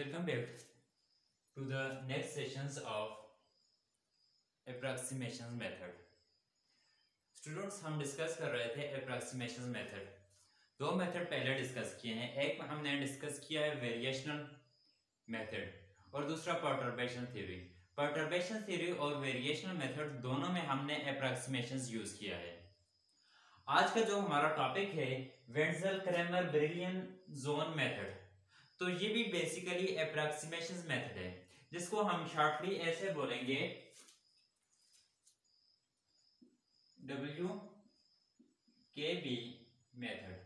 Welcome back to the next sessions of approximation method. Students हम discuss कर रहे थे approximation method. दो मेथड पहले डिस्कस किए हैं. एक हमने डिस्कस किया है वेरिएशनल मेथड और दूसरा परटर्बेशन थ्योरी. परटर्बेशन थ्योरी और वेरिएशनल मेथड दोनों में हमने अप्रॉक्सीमेशंस यूज किया है. आज का जो हमारा टॉपिक है वेंटजल क्रैमर ब्रिलियन जोन मेथड. तो ये भी बेसिकली अप्रॉक्सीमेशंस मेथड है जिसको हम शॉर्टली ऐसे बोलेंगे WKB method.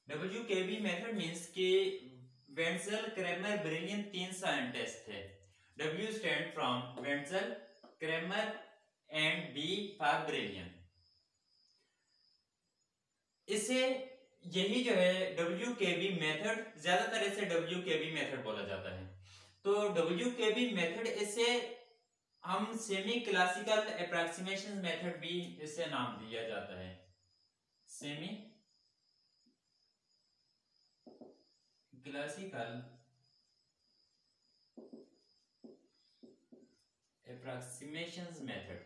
WKB method means कि वेंटजल क्रैमर ब्रिलियन 3 साइंटिस्ट थे. W stand from Wentzel Kramers and B for Brillouin. इसे यही जो है WKB मेथड, ज्यादातर इसे WKB मेथड बोला जाता है. तो WKB मेथड इसे हम सेमी क्लासिकल अप्रॉक्सीमेशन मेथड भी इसे नाम दिया जाता है. Semi classical approximation method.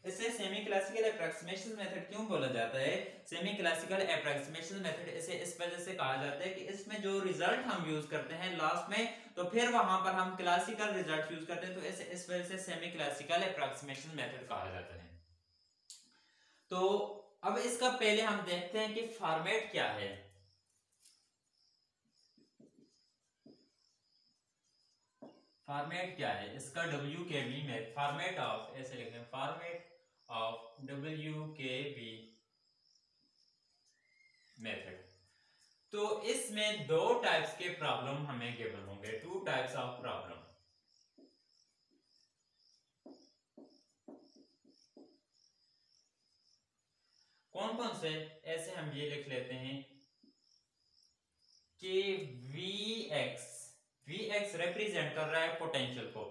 इसे सेमी क्लासिकल अप्रॉक्सीमेशन मेथड क्यों बोला जाता है? सेमी क्लासिकल अप्रॉक्सीमेशन मेथड इसे इस वजह से कहा जाता है कि इसमें जो रिजल्ट हम यूज करते हैं लास्ट में, तो फिर वहां पर हम क्लासिकल रिजल्ट यूज करते हैं, तो इसे इस वजह से सेमी क्लासिकल अप्रॉक्सीमेशन मेथड कहा जाता है. तो अब इसका पहले हम देखते हैं कि फॉर्मेट क्या है. फॉर्मेट क्या है इसका WKB में? फॉर्मेट ऑफ, ऐसे लिखते हैं, फॉर्मेट ऑफ WKB मेथड. तो इसमें दो टाइप्स के प्रॉब्लम हमें गिवन होंगे. Two types of problem. कौन कौन से? ऐसे हम ये लिख लेते हैं कि Vx रिप्रेजेंट कर रहा है पोटेंशियल को.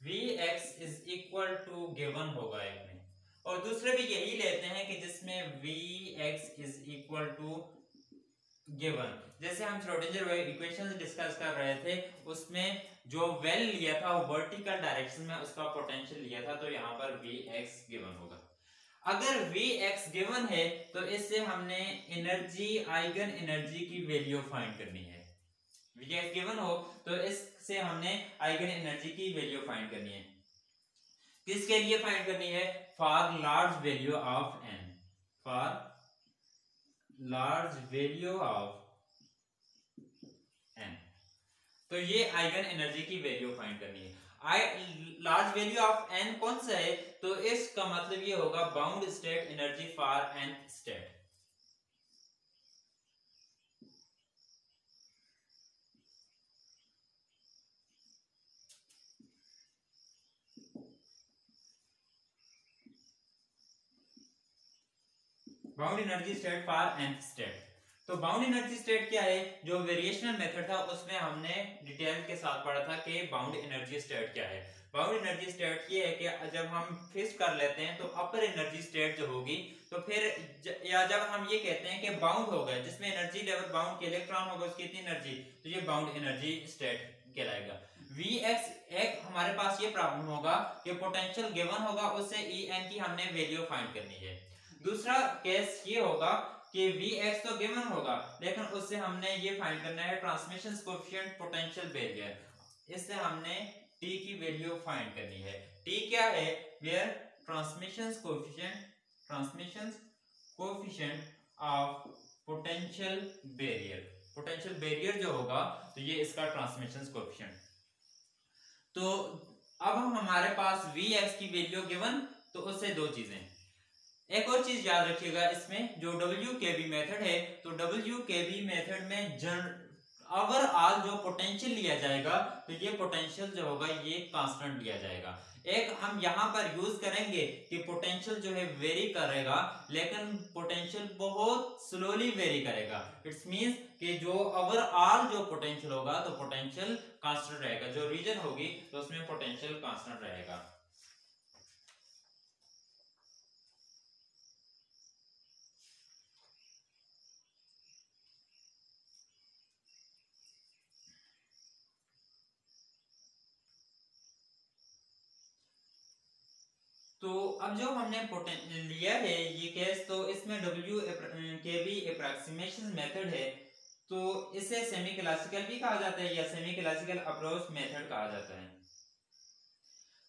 Vx is equal to given होगा एक में, और दूसरे भी यही लेते हैं कि जिसमें Vx is equal to given. जैसे हम श्रोडिंगर इक्वेशन डिस्कस कर रहे थे, उसमें जो वेल लिया था वो वर्टिकल डायरेक्शन में उसका पोटेंशियल लिया था, तो यहाँ पर Vx गिवन होगा. अगर Vx गिवन है तो इससे हमने एनर्जी, आइगन एनर्जी की वैल्यू फाइंड करनी है. Vx गिवन हो तो इससे हमने आइगन एनर्जी की वैल्यू फाइंड करनी है. किसके लिए फाइंड करनी है? For large value of n. For large value of n. तो ये आइगन एनर्जी की वैल्यू फाइंड करनी है. लार्ज वैल्यू ऑफ n कौन सा है? तो इसका मतलब ये होगा bound state energy for nth state. Bound energy state for nth state. तो बाउंड एनर्जी स्टेट क्या है? जो वेरिएशनल मेथड था उसमें हमने डिटेल के साथ पढ़ा था कि बाउंड एनर्जी स्टेट क्या है. बाउंड एनर्जी स्टेट ये है कि जब हम फिक्स कर लेते हैं तो अपर एनर्जी स्टेट जो होगी, तो फिर या जब हम ये कहते हैं कि बाउंड हो गया, जिसमें एनर्जी लेवल बाउंड के इलेक्ट्रॉन होगा उसकी इतनी एनर्जी, तो ये बाउंड एनर्जी स्टेट कहलाएगा. Vx एक हमारे पास ये प्रॉब्लम होगा कि पोटेंशियल गिवन होगा, उससे En की हमने वैल्यू फाइंड करनी है. दूसरा केस ये होगा कि Vx तो गिवन होगा, लेकिन उससे हमने ये फाइंड करना है ट्रांसमिशन कोएफिशिएंट पोटेंशियल बैरियर. इससे हमने T की वैल्यू फाइंड करनी है. T क्या है? Where transmission coefficient of potential barrier. Potential barrier जो होगा तो ये इसका ट्रांसमिशन कोएफिशिएंट. तो अब हम हमारे पास Vx की वैल्यू गिवन, तो उससे दो चीजें. एक और चीज याद रखिएगा, इसमें जो WKB मेथड है, तो WKB मेथड में ओवरऑल जो पोटेंशियल लिया जाएगा, तो ये पोटेंशियल जो होगा ये कांस्टेंट लिया जाएगा. एक हम यहाँ पर यूज करेंगे कि पोटेंशियल जो है वेरी करेगा, लेकिन पोटेंशियल बहुत स्लोली वेरी करेगा. इट्स मींस कि जो ओवरऑल जो पोटेंशियल होगा तो पोटेंशियल कांस्टेंट रहेगा. जो रीजन होगी तो उसमें पोटेंशियल कांस्टेंट रहेगा. अब जो हमने लिया है ये केस, तो इसमें W के भी अप्रॉक्सीमेशन मेथड है, तो इसे सेमी क्लासिकल भी कहा जाता है या सेमी क्लासिकल अप्रोच मेथड कहा जाता है।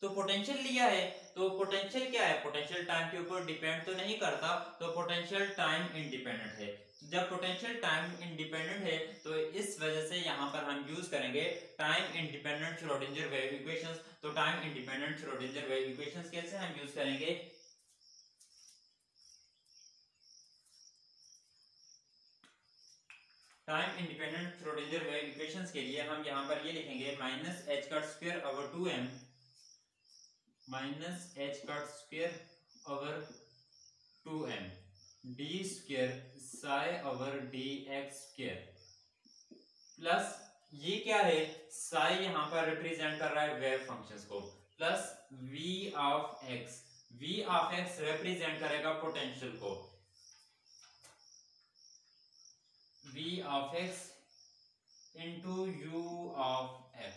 तो पोटेंशियल लिया है, तो पोटेंशियल क्या है, पोटेंशियल टाइम के ऊपर डिपेंड तो नहीं करता, तो पोटेंशियल टाइम इंडिपेंडेंट है। जब पोटेंशियल टाइम इंडिपेंडेंट है तो इस वजह से यहाँ पर हम यूज करेंगे time independent Schrodinger wave equations. तो time independent Schrodinger wave equations कैसे हम यूज करेंगे, time independent Schrodinger wave equations के लिए हम यहाँ पर ये लिखेंगे minus h cut square over 2m minus h cut square over 2m d square psi over d x square plus ये क्या है, साई यहाँ पर रिप्रेजेंट कर रहा है वेव फंक्शंस को, plus v of x represent करेगा पोटेंशियल को, v of x into u of x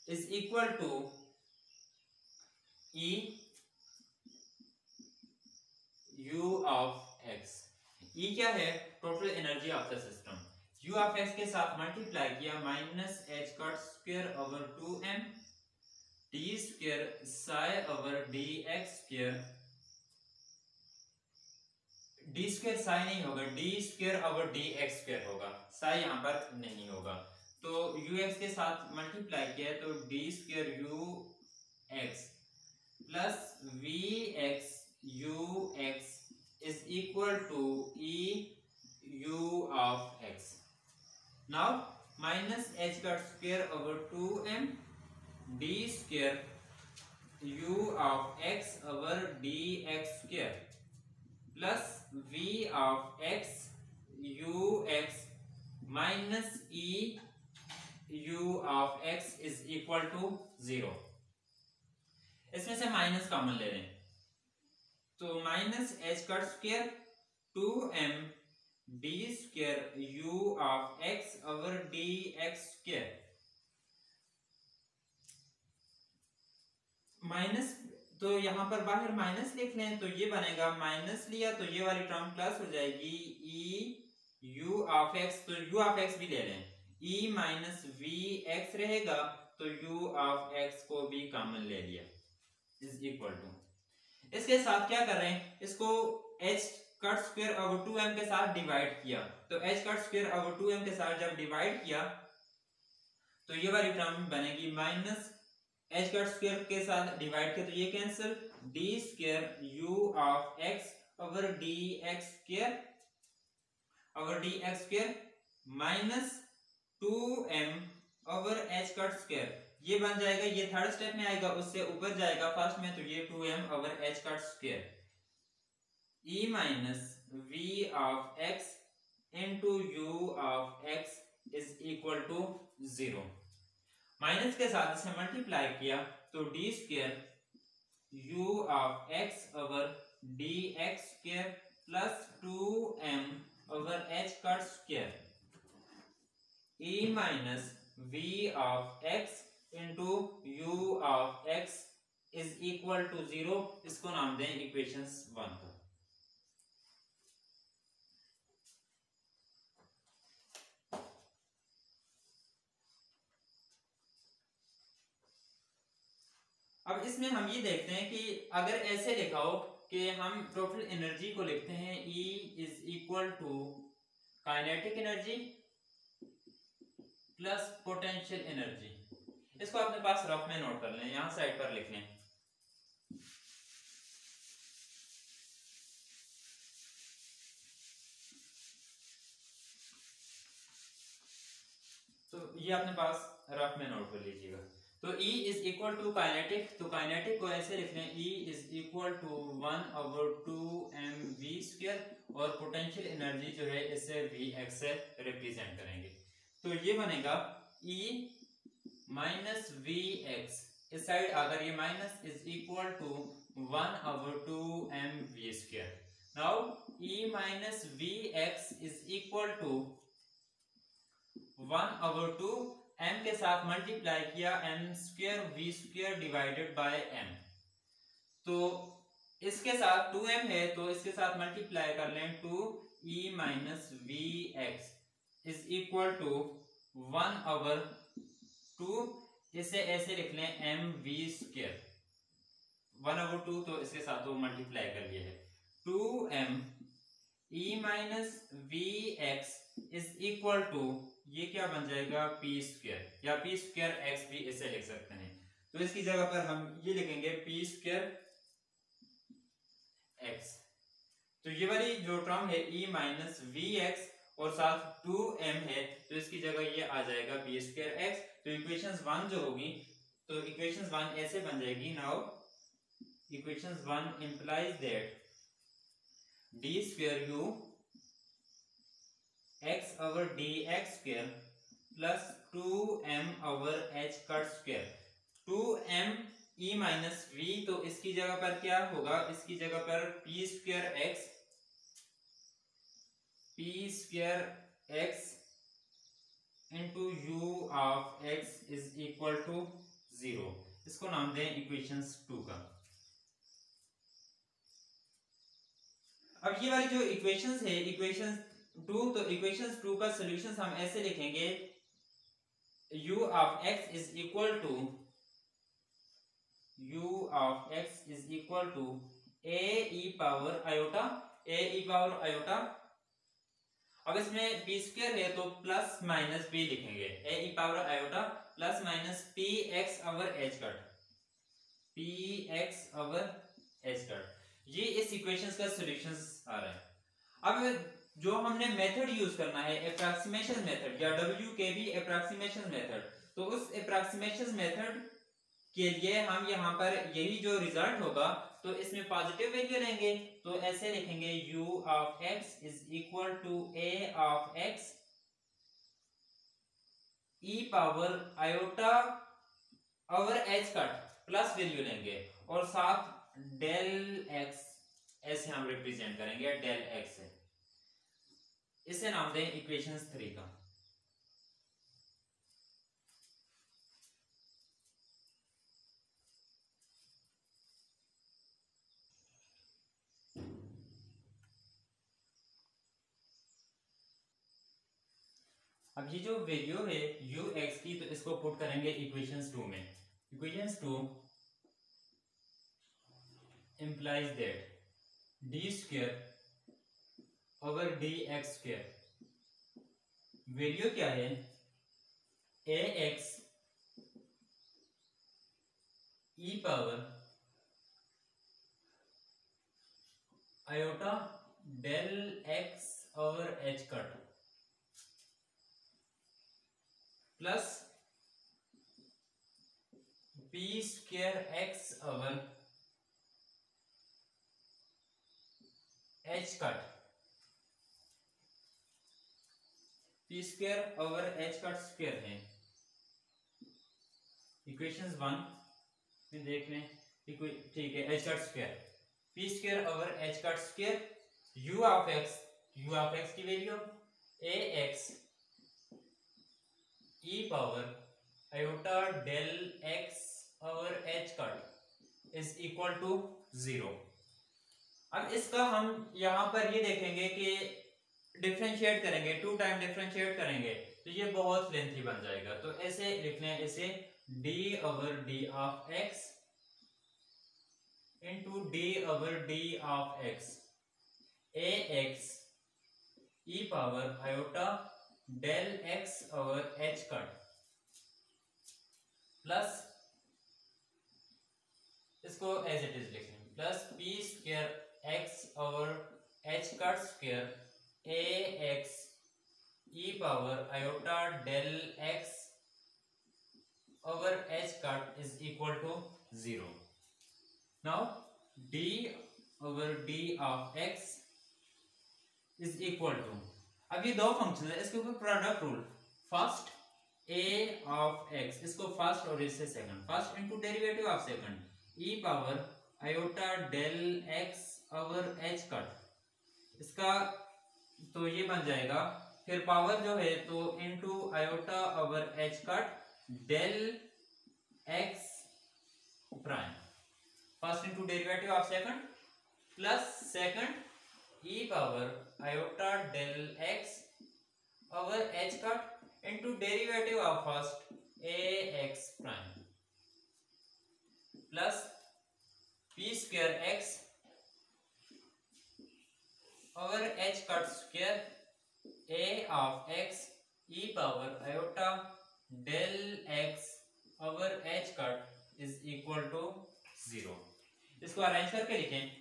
is equal to e u of x। e क्या है, total energy of the system. u of x के साथ multiply किया minus h cut square over 2m d square psi over d x square, d square psi नहीं होगा, d square over d x square होगा, साई यहाँ पर नहीं होगा। तो ux के साथ मल्टीप्लाई किया तो d square u x plus v x u x is equal to e u of x. Now minus h cut square over 2m d square u of x over d x square plus v of x u x minus e u of x is equal to 0। इसमें से minus common ले लें, तो minus h cut square 2m d square u of x over d x square minus, तो यहाँ पर बाहर minus लिख लें तो ये बनेगा, माइनस लिया तो ये वाली टर्म प्लस हो जाएगी e u ऑफ x, तो u ऑफ x भी ले लें, e माइनस v x रहेगा तो u ऑफ x को भी कॉमन ले लिया इज इक्वल टू, इसके साथ क्या कर रहे हैं, इसको h cut square over 2m के साथ डिवाइड किया, तो h cut square over 2m के साथ जब डिवाइड किया तो ये वाली टर्म बनेगी माइनस एच कट स्क्वायर के साथ डिवाइड किया तो ये cancel, D square u of x over d x square minus 2m over h cut square, ये बन जाएगा, ये थर्ड स्टेप में आएगा, उससे ऊपर जाएगा फर्स्ट में, तो ये 2m over h cut square e minus v of x into u of x is equal to 0। Minus के साथ इसे मल्टीप्लाई किया तो d square u of x over d x square plus 2m over h cut square e minus v of x into u of x is equal to 0। इसको नाम दें equations 1 का। अब इसमें हम ये देखते हैं कि अगर ऐसे लिखा हो कि हम टोटल एनर्जी को लिखते हैं E is equal to kinetic energy plus potential energy, इसको अपने पास रफ में नोट कर लें, यहां साइड पर लिख लें। तो ये अपने पास रफ में नोट कर लीजिएगा। तो E is equal to kinetic, तो काइनेटिक को ऐसे लिख लें, E is equal to 1 over 2mv square, और पोटेंशियल एनर्जी जो है इसे Vx से रिप्रेजेंट करेंगे, तो ये बनेगा E माइनस Vx, इस साइड अगर ये minus is equal to 1 over 2mv square. Now E minus Vx is equal to 1 over 2 m के साथ मल्टीप्लाई किया m square v square divided by m, तो इसके साथ 2m है तो इसके साथ मल्टीप्लाई कर लें 2e minus v x is equal to 1/2, इसे ऐसे लिख लें एम वी स्क्र 1/2, तो इसके साथ वो मल्टीप्लाई कर लिया है 2m e minus v x is equal to, ये क्या बन जाएगा पी स्क्र, या पी स्क्र एक्स भी इसे लिख सकते हैं। तो इसकी जगह पर हम ये लिखेंगे पी स्क्र एक्स। तो ये वाली जो टर्म है e माइनस वी एक्स और साथ 2m है तो इसकी जगह ये आ जाएगा पी स्क्र एक्स। तो इक्वेशंस 1 जो होगी तो इक्वेशंस 1 ऐसे बन जाएगी। Now equations 1 implies that d square u x over dx square plus 2m over h cut square 2m e minus v, तो इसकी जगह पर क्या होगा, इसकी जगह पर p square x into u of x is equal to 0। इसको नाम दें इक्वेशंस 2 का। अब ये वाली जो इक्वेशंस है इक्वेशंस 2, तो इक्वेशंस 2 का सॉल्यूशंस हम ऐसे लिखेंगे u of x is equal to a e power iota. अब इसमें p स्क्वायर है तो प्लस माइनस p लिखेंगे, a e power iota plus minus px over h cut. ये इस इक्वेशंस का सॉल्यूशंस आ रहा है। अब जो हमने मेथड यूज करना है एप्रोक्सीमेशन मेथड या WKB एप्रोक्सीमेशन मेथड, तो उस एप्रोक्सीमेशन मेथड के लिए हम यहाँ पर यही जो रिजल्ट होगा तो इसमें पॉजिटिव वैल्यू लेंगे, तो ऐसे लिखेंगे u of x is equal to a of x e power iota over h cut plus value लेंगे और साथ डेल x ऐसे हम रिप्रेजेंट करेंगे डेल x से। इसे नाम दें इक्वेशंस 3 का। अब ये जो वैल्यू है ux की, तो इसको पुट करेंगे इक्वेशंस 2 में। Equations 2 implies that d square over dx square value क्या है ax e power iota del x over h cut plus p square x over h cut, p square over h cut square है। Equations 1 में देख लें, ठीक है h cut square p square over h cut square u of x की value ax e power iota del x over h cut is equal to 0। अब इसका हम यहाँ पर ये देखेंगे कि डिफरेंशिएट करेंगे, 2 टाइम डिफरेंशिएट करेंगे तो ये बहुत लेंथी बन जाएगा। तो ऐसे लिख लें इसे d over d of x into d over d of x ax e power iota del x over h cut plus इसको एज इट इज लिखें plus p square x over h cut square ax e power iota del x over h cut is equal to 0। Now d over d of x is equal to, अब ये दो function है इसके ऊपर product rule, first a of x इसको first और इससे second, first into derivative of second e power iota del x over h cut, इसका तो ये बन जाएगा, फिर पावर जो है तो into iota over h cut del x prime, first into derivative of second plus second e power iota del x over h cut into derivative of first a x prime plus p square x over h cut square a of x e power iota del x over h cut is equal to 0। इसको arrange करके लिखें।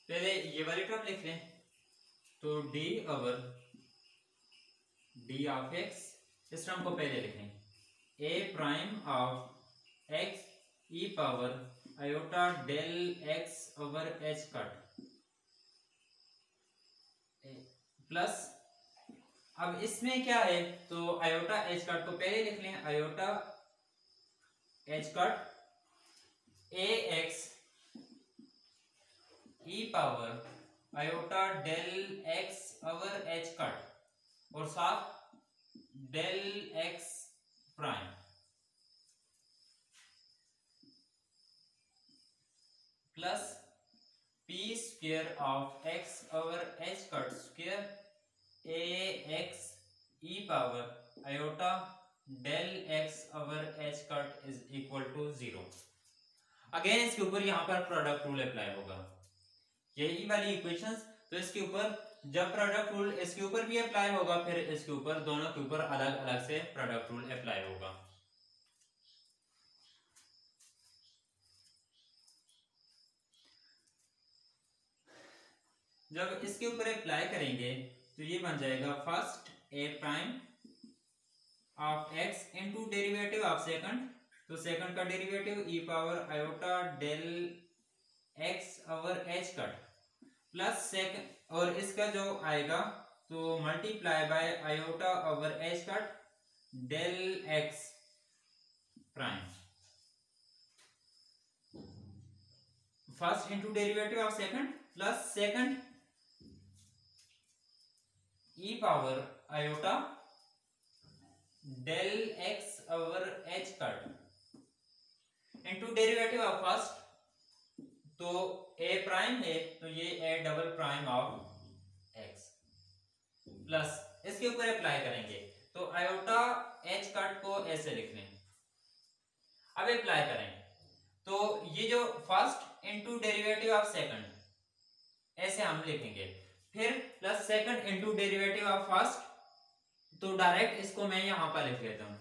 पहले ये वाली term लिख लें, तो d over d of x, इस टर्म को पहले लिखें a prime of x e power iota del x over h cut plus, अब इसमें क्या है, तो आयोटा एच कट को पहले लिख लें, iota h cut a x e power iota del x over h cut और साथ del x prime plus p square of x over h cut square a x e power iota del x over h cut is equal to 0। Again इसके ऊपर यहां पर product rule apply होगा, यही वाली equations, तो इसके ऊपर जब प्रोडक्ट रूल इसके ऊपर भी अप्लाई होगा, फिर इसके ऊपर दोनों के ऊपर अलग अलग से प्रोडक्ट रूल अप्लाई होगा। जब इसके ऊपर अप्लाई करेंगे तो ये बन जाएगा first a prime of x into derivative of second, तो सेकंड का derivative e power iota del x over h cut plus second, और इसका जो आएगा तो multiply by iota over h cut del x prime, first into derivative of second plus second e power iota del x over h cut into derivative of first, तो a prime है तो ये a double prime of x plus इसके ऊपर apply करेंगे, तो iota h cut को ऐसे लिख लें। अब अप्लाई करें तो ये जो first into derivative of second ऐसे हम लिखेंगे, फिर plus second into derivative of first, तो डायरेक्ट इसको मैं यहां पर लिख लेता हूं।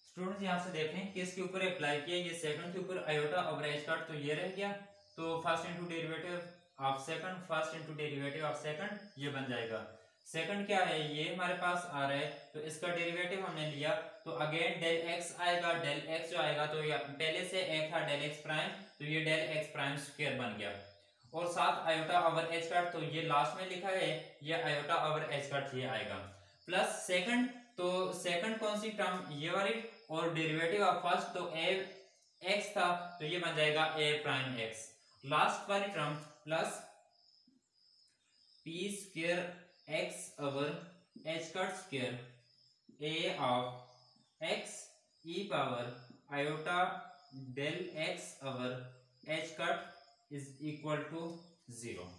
स्टूडेंट्स यहां से देखें कि इसके ऊपर अप्लाई किया, ये सेकंड के ऊपर आयोटा ओवर एच कट, तो ये रह गया, तो first into derivative of second, first into derivative of second, ये बन जाएगा। सेकंड क्या है, ये हमारे पास आ रहा है, तो इसका डेरिवेटिव हमने लिया, तो अगेन डेल एक्स आएगा, डेल एक्स जो आएगा तो पहले से एक था डेल एक्स प्राइम, तो ये डेल एक्स प्राइम स्क्वायर बन गया, और साथ आयोटा ओवर एच कट, तो ये लास्ट में लिखा है, ये आयोटा ओवर एच कट ये आएगा, प्लस सेकंड, तो सेकंड कौन सी टर्म, ये वाली, और डेरिवेटिव ऑफ फर्स्ट तो ए एक्स था, तो ये बन जाएगा ए प्राइम एक्स, लास्ट वाली term plus p square x over h cut square a of x e power iota del x over h cut is equal to 0।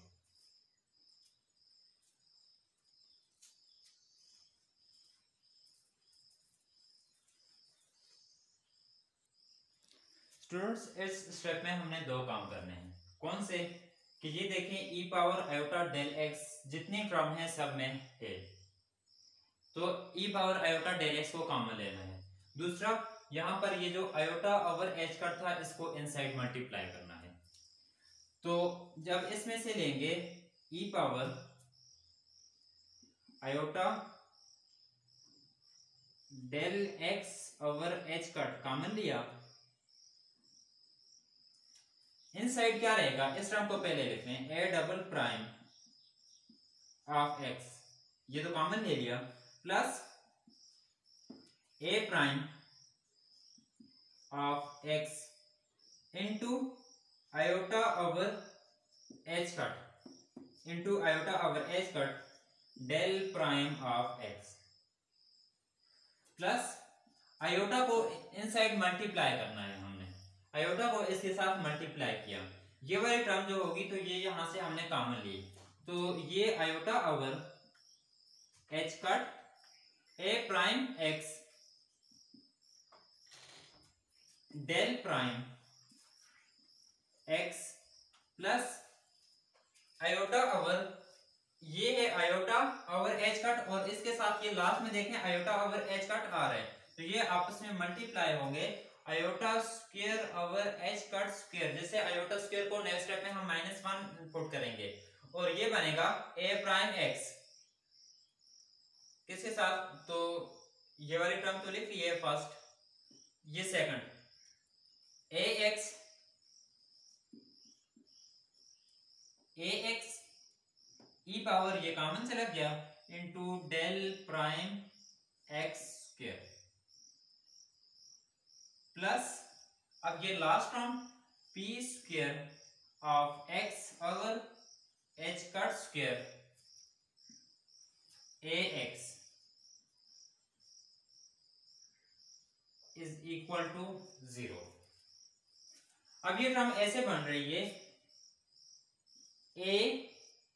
Students इस step में हमने दो काम करने हैं, कौन से, कि ये देखें ई पावर आयोटा डेल एक्स जितनी टर्म है सब में है, तो ई पावर आयोटा डेल एक्स को कॉमन लेना है। दूसरा, यहां पर ये जो आयोटा ओवर एच कट था इसको इनसाइड मल्टीप्लाई करना है, तो जब इसमें से लेंगे e power iota del x over h cut common लिया, इनसाइड क्या रहेगा, इस टर्म को पहले लिख लें, a double prime of x, ये तो कॉमन ले लिया, plus a prime of x into iota over h cut, into iota over h cut del prime of x plus iota को इनसाइड मल्टीप्लाई करना है। हमने आयोटा को इसके साथ मल्टीप्लाई किया, ये वाली टर्म जो होगी तो ये यहां से हमने कॉमन ली, तो ये iota over h cut a prime x del prime x plus iota over ये है आयोटा ओवर एच कट और इसके साथ ये लास्ट में देखें आयोटा ओवर एच कट आ रहा है, तो ये आपस में मल्टीप्लाई होंगे iota square over h cut square. जैसे आयोटा स्क्वायर को नेक्स्ट स्टेप में हम -1 पुट करेंगे और ये बनेगा ए प्राइम एक्स किसके साथ, तो ये वाली टर्म तो लिख लिए फर्स्ट, ये second a x e power ये कॉमन से लग गया into del prime x square plus अब ये last term p square of x over h cut square a x is equal to 0। अब ये टर्म ऐसे बन रही है a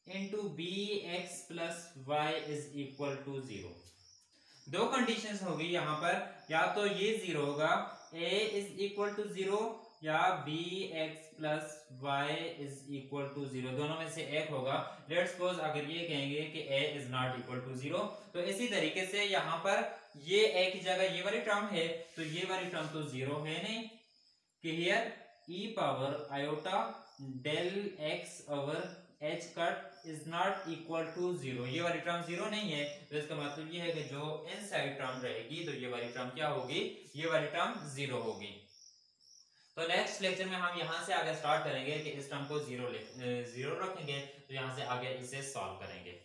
into b x plus y is equal to 0। दो conditions होगी यहाँ पर, या तो ये 0 होगा a इज इक्वल टू 0 या b x plus y is equal to 0, दोनों में से एक होगा। लेट्स सपोज अगर ये कहेंगे कि a is not equal to 0, तो इसी तरीके से यहाँ पर ये a की जगह ये वाली टर्म है तो ये वाली टर्म तो 0 है नहीं कि here e power iota del x over h cut is not equal to 0, ये वाली टर्म 0 नहीं है, तो इसका मतलब ये है कि जो इनसाइड टर्म रहेगी तो ये वाली टर्म क्या होगी, ये वाली टर्म 0 होगी। तो नेक्स्ट लेक्चर में हम यहाँ से आगे स्टार्ट करेंगे कि इस टर्म को 0 रखेंगे, तो यहाँ से आगे इसे सॉल्व करेंगे।